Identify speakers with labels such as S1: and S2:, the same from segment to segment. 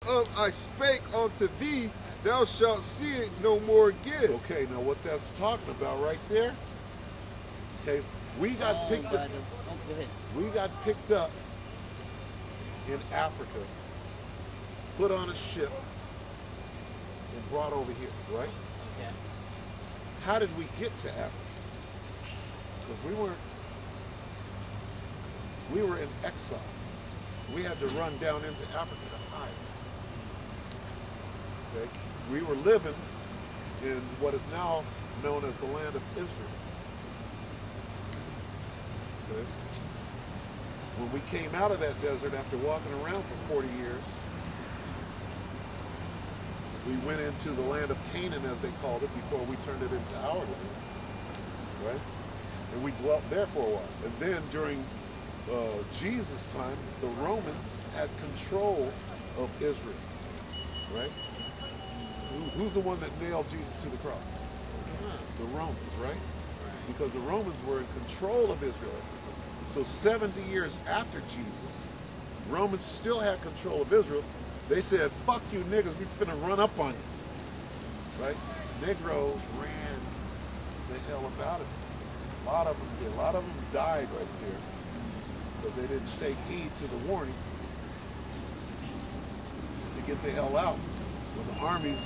S1: whereof I spake unto thee, thou shalt see it no more again.
S2: Okay, now what that's talking about right there, okay, we got picked up.
S3: Go ahead.
S2: We got picked up in Africa, put on a ship, and brought over here, right?
S3: Okay.
S2: How did we get to Africa? Because we were in exile. We had to run down into Africa to hide. Okay? We were living in what is now known as the land of Israel. Okay? When we came out of that desert after walking around for 40 years, we went into the land of Canaan, as they called it, before we turned it into our land, right? And we dwelt there for a while. And then during Jesus' time, the Romans had control of Israel, right? Who's the one that nailed Jesus to the cross? The Romans, right? Because the Romans were in control of Israel. So 70 years after Jesus, Romans still had control of Israel. They said, fuck you niggas, we finna run up on you, right? Negroes ran the hell about it. A lot of them did. A lot of them died right there because they didn't take heed to the warning to get the hell out when the armies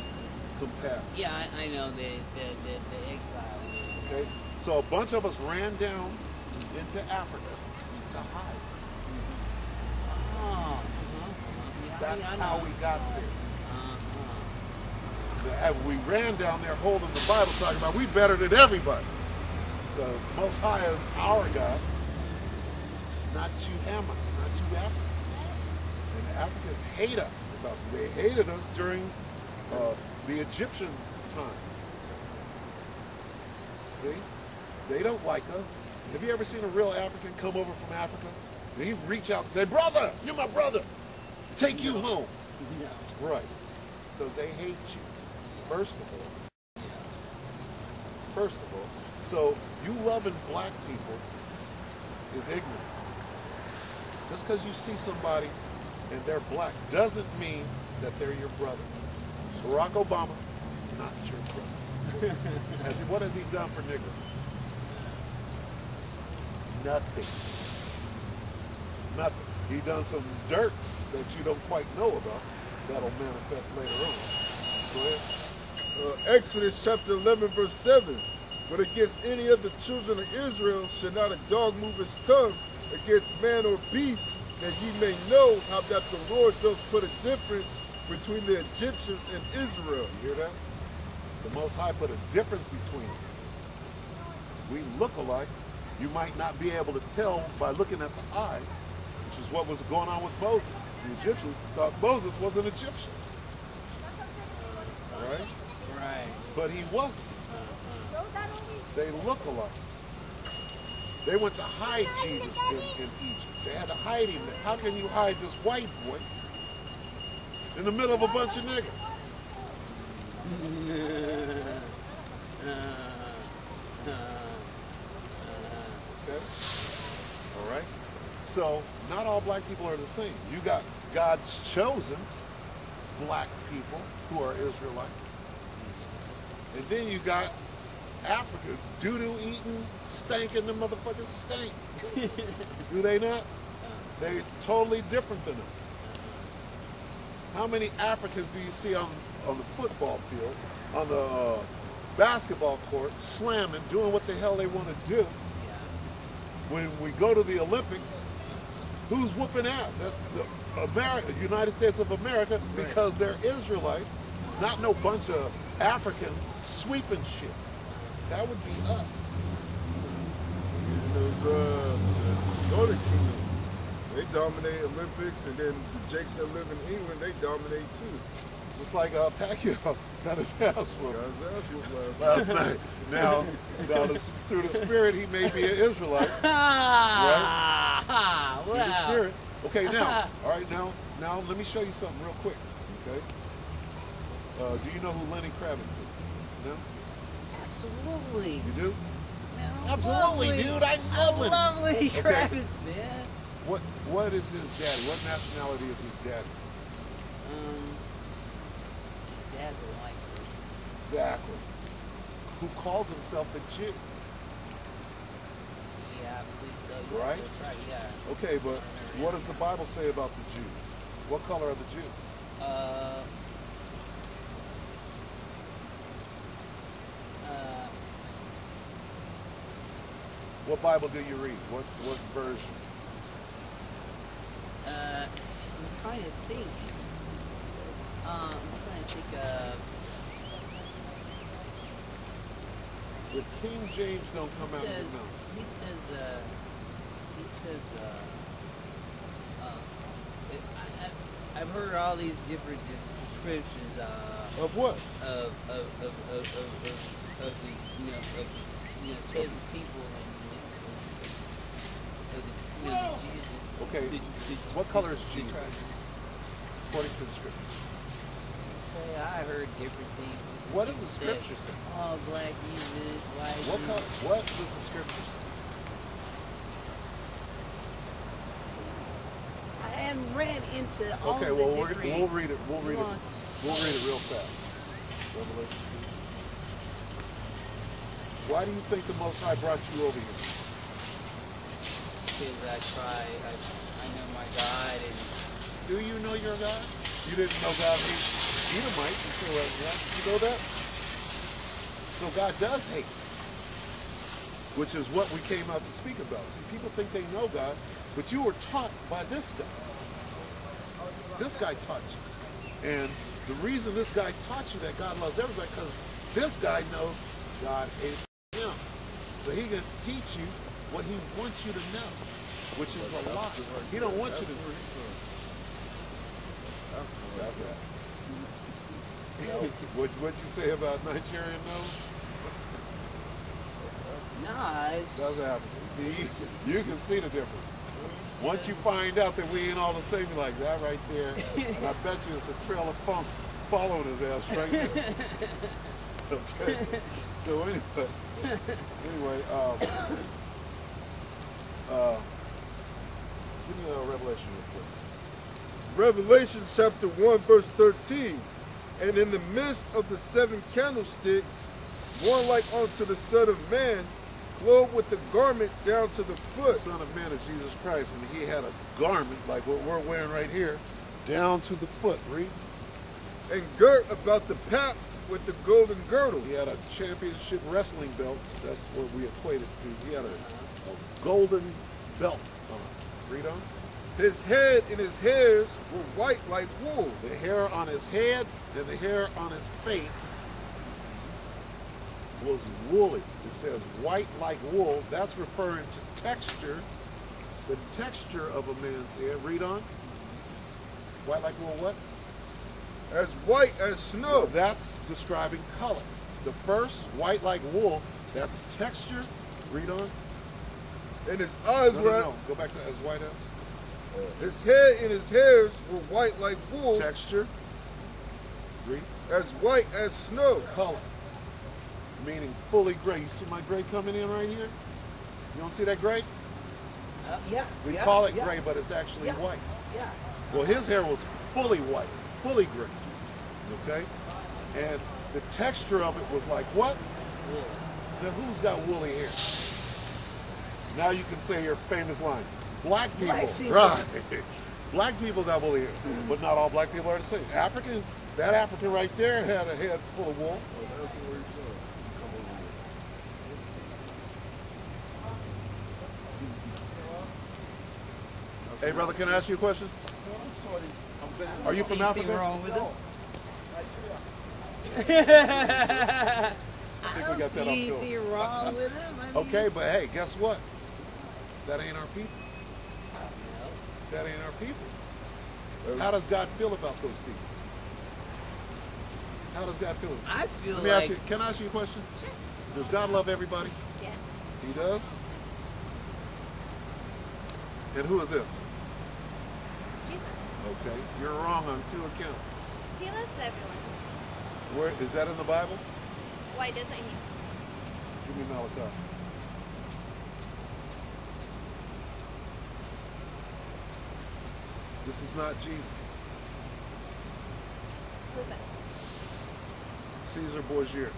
S2: come past.
S3: Yeah, I know the exile.
S2: Okay, so a bunch of us ran down into Africa to hide.
S3: Oh.
S2: That's how we got there. We ran down there holding the Bible, talking about we better than everybody. Because Most High is our God, not you Hamites, not you Africans. And the Africans hate us. They hated us during the Egyptian time. See? They don't like us. Have you ever seen a real African come over from Africa? And he'd reach out and say, brother, you're my brother. Take you home.
S3: No.
S2: Right. Because they hate you. First of all. First of all. So you loving black people is ignorant. Just because you see somebody and they're black doesn't mean that they're your brother. Barack Obama is not your brother. What has he done for Negroes? Nothing. Nothing. He done some dirt that you don't quite know about. That'll manifest later on. Go ahead.
S1: Exodus chapter 11, verse 7. But against any of the children of Israel shall not a dog move his tongue against man or beast, that ye may know how that the Lord doth put a difference between the Egyptians and Israel.
S2: You hear that? The Most High put a difference between us. We look alike. You might not be able to tell by looking at the eye, which is what was going on with Moses. The Egyptians thought Moses was an Egyptian. Right?
S3: Right.
S2: But he wasn't. They look alike. They went to hide Jesus in Egypt. They had to hide him. How can you hide this white boy in the middle of a bunch of niggas? Okay? All right? So, not all black people are the same. You got God's chosen black people who are Israelites. And then you got Africa, doo-doo eating, stinking, the motherfuckers stink. Do they not? They're totally different than us. How many Africans do you see on the football field, on the basketball court, slamming, doing what the hell they want to do? When we go to the Olympics, who's whooping ass? That's the United States of America, because they're Israelites, not no bunch of Africans sweeping shit. That would be us.
S1: And those Northern Kingdom, they dominate Olympics, and then the Jakes that live in England, they dominate too.
S2: Just like Pacquiao got his ass whooped
S1: Got his ass whooped
S2: last night. Now through the Spirit, he may be an Israelite. Right?
S3: Wow.
S2: Through the Spirit. Okay, now, all right, now let me show you something real quick. Okay. Do you know who Lenny Kravitz is? No?
S3: Absolutely.
S2: You do?
S3: Man,
S2: Absolutely,
S3: lovely.
S2: dude. I know Lenny.
S3: love Lenny
S2: Okay.
S3: Kravitz, man.
S2: What is his daddy? What nationality is his daddy?
S3: that's a white person.
S2: Exactly. Who calls himself a Jew.
S3: Yeah, I believe so. Yeah,
S2: Right?
S3: That's right. Yeah.
S2: Okay, but what does the Bible say about the Jews? What color are the Jews?
S3: Uh,
S2: What Bible do you read? What version?
S3: I'm trying to think.
S2: If King James don't come out of your
S3: He
S2: mouth.
S3: says, I've heard all these different descriptions
S2: Of what?
S3: of the chosen people and the Jesus.
S2: Okay, what color is Jesus? According to the scriptures.
S3: Say I heard different things.
S2: What does the
S3: People
S2: scripture say?
S3: Oh, black Jesus, white Jesus.
S2: What does the scripture say?
S3: I hadn't read into all
S2: Okay,
S3: the
S2: well
S3: different
S2: we'll read it. We'll read it.
S3: nuances.
S2: We'll read it real fast. Revelation 2. Why do you think the Most High brought you over here?
S3: Because I know my God, and
S2: Do you know your God? You didn't know God hates Edomites until right? You know that? So God does hate, which is what we came out to speak about. See, people think they know God, but you were taught by this guy. This guy taught you. And the reason this guy taught you that God loves everybody, because this guy knows God hates him. So he can teach you what he wants you to know, which is a lot. He don't want you to know. That's that. What'd you say about Nigerian nose?
S3: nah, it's
S2: That's happening. You can see the difference. Once you find out that we ain't all the same, you're like that right there. And I bet you it's a trail of funk following his ass right there. Okay. So anyway, give me a Revelation real quick.
S1: Revelation chapter 1, verse 13. And in the midst of the 7 candlesticks, one like unto the Son of Man, clothed with the garment down to the
S2: The
S1: foot,
S2: Son of Man is Jesus Christ, and he had a garment like what we're wearing right here, down to the foot. Read.
S1: and girt about the paps with the golden girdle.
S2: He had a championship wrestling belt. That's what we equate it to. He had a golden belt on. Read on.
S1: His head and his hairs were white like wool,
S2: The hair on his head and the hair on his face was woolly. It says white like wool. That's referring to texture, the texture of a man's hair. Read on. White like wool what?
S1: as white as snow.
S2: That's describing color. The first, white like wool, that's texture. Read on.
S1: And his eyes
S2: No,
S1: were,
S2: no. Go back to as white as.
S1: his head and his hairs were white like wool,
S2: Texture. Read.
S1: as white as snow.
S2: Color. Meaning fully gray. You see my gray coming in right here? You don't see that gray?
S3: yeah.
S2: We
S3: yeah,
S2: call it
S3: yeah,
S2: gray, but it's actually
S3: yeah,
S2: white.
S3: Yeah.
S2: Well, his hair was fully white, fully gray. Okay? And the texture of it was like what?
S3: Wool.
S2: Now, who's got woolly hair? Now you can say your famous line. Black people.
S3: Black people.
S2: Right. Black people got woolly hair. But not all black people are the same. African, that African right there had a head full of wool. Hey, brother, can I ask you a question? Are you from
S3: See anything
S2: Africa?
S3: wrong with him?
S2: I think we got
S3: I don't
S2: that
S3: see
S2: off to
S3: anything wrong with him. I mean,
S2: Okay, but hey, guess what? That ain't our people. That ain't our people. How does God feel about those people? How does God feel?
S3: I feel
S2: Let me
S3: like
S2: ask you, can I ask you a question?
S4: Sure.
S2: Does God love everybody?
S4: Yeah.
S2: He does? And who is this?
S4: Jesus.
S2: Okay, you're wrong on 2 accounts.
S4: He loves everyone.
S2: Where is that in the Bible?
S4: Why doesn't he?
S2: Give me Malachi. This is not Jesus.
S4: Who's that?
S2: Caesar Borgia.
S5: It's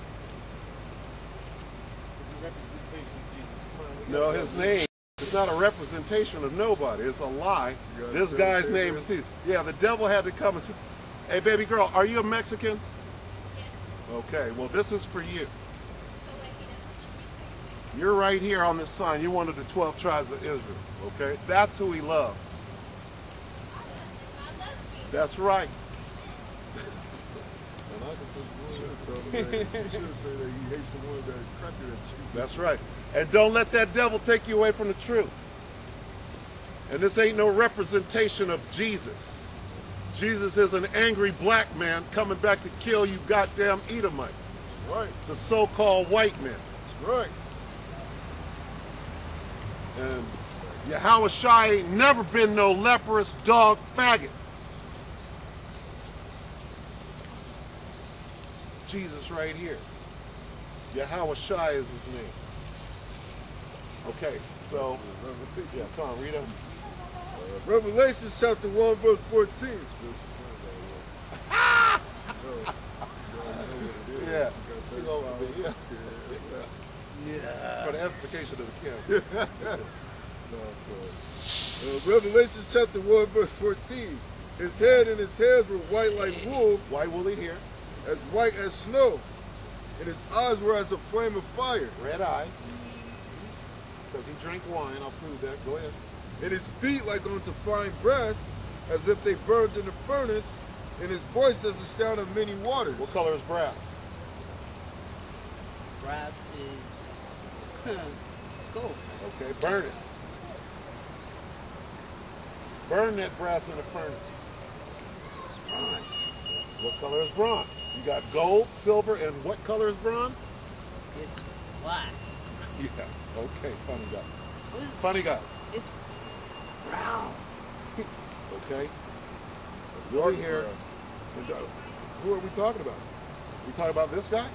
S5: a representation of Jesus. Come on, we
S2: No,
S5: gotta
S2: his
S5: go.
S2: name is not a representation of nobody. It's a lie.
S1: You gotta
S2: This
S1: tell
S2: guy's
S1: the
S2: name
S1: truth.
S2: is Caesar. Yeah, the devil had to come and say, hey, baby girl, are you a Mexican? Okay, well, this is for you. You're right here on this sign. You're one of the 12 tribes of Israel, okay? That's who he loves. That's right.
S1: And I think this should have told him that. He should have said that he hates the one that cracked it at you.
S2: That's right. And don't let that devil take you away from the truth. And this ain't no representation of Jesus. Jesus is an angry black man coming back to kill you goddamn Edomites.
S1: That's right.
S2: The so-called white men.
S1: That's right.
S2: And Yahweh Shai ain't never been no leprous dog faggot. Jesus right here. Yahweh Shai is his name. Okay, so, yeah, come on, read it.
S1: Revelation chapter 1, verse 14.
S2: Yeah. For the edification of the camp.
S1: Revelation chapter 1, verse 14. His head and his hairs were white like wool,
S2: Why will he hear?
S1: as white as snow, and his eyes were as a flame of fire.
S2: Red eyes. Because he drank wine, I'll prove that. Go ahead.
S1: And his feet like unto fine brass, as if they burned in the furnace, and his voice as the sound of many waters.
S2: What color is brass?
S3: Brass is it's gold.
S2: Okay, burn it. Burn that brass in the furnace.
S3: Bronze.
S2: What color is bronze? You got gold, silver, and what color is bronze?
S3: It's black.
S2: Yeah. Okay, funny guy.
S3: What is it?
S2: Funny guy.
S3: It's brown.
S2: Okay. Really here. And, who are we talking about? We talking about this guy?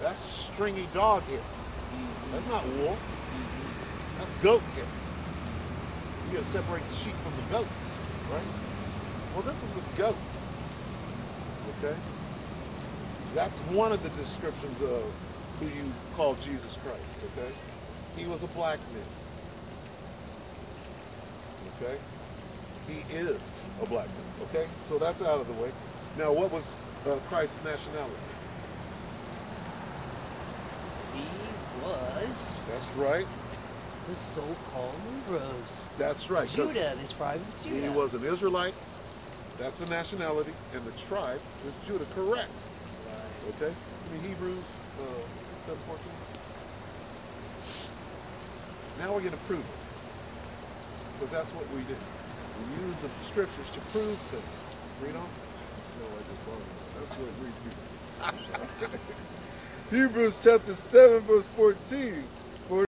S2: That's stringy dog hair. That's not wool. That's goat hair. You gotta separate the sheep from the goats, right? Well, this is a goat. Okay? That's one of the descriptions of who you call Jesus Christ, okay? He was a black man. Okay? He is a black man, okay? So that's out of the way. Now, what was Christ's nationality?
S3: He was
S2: That's right.
S3: the so-called Negroes.
S2: That's right. 'cause
S3: Judah, the tribe of Judah.
S2: He was an Israelite. That's a nationality. And the tribe is Judah. Correct.
S3: Right.
S2: Okay? I mean, Hebrews 7:14. Now we're going to prove it. Because that's what we do. We use the scriptures to prove things. Read on.
S1: That's what we do. Hebrews chapter 7, verse 14.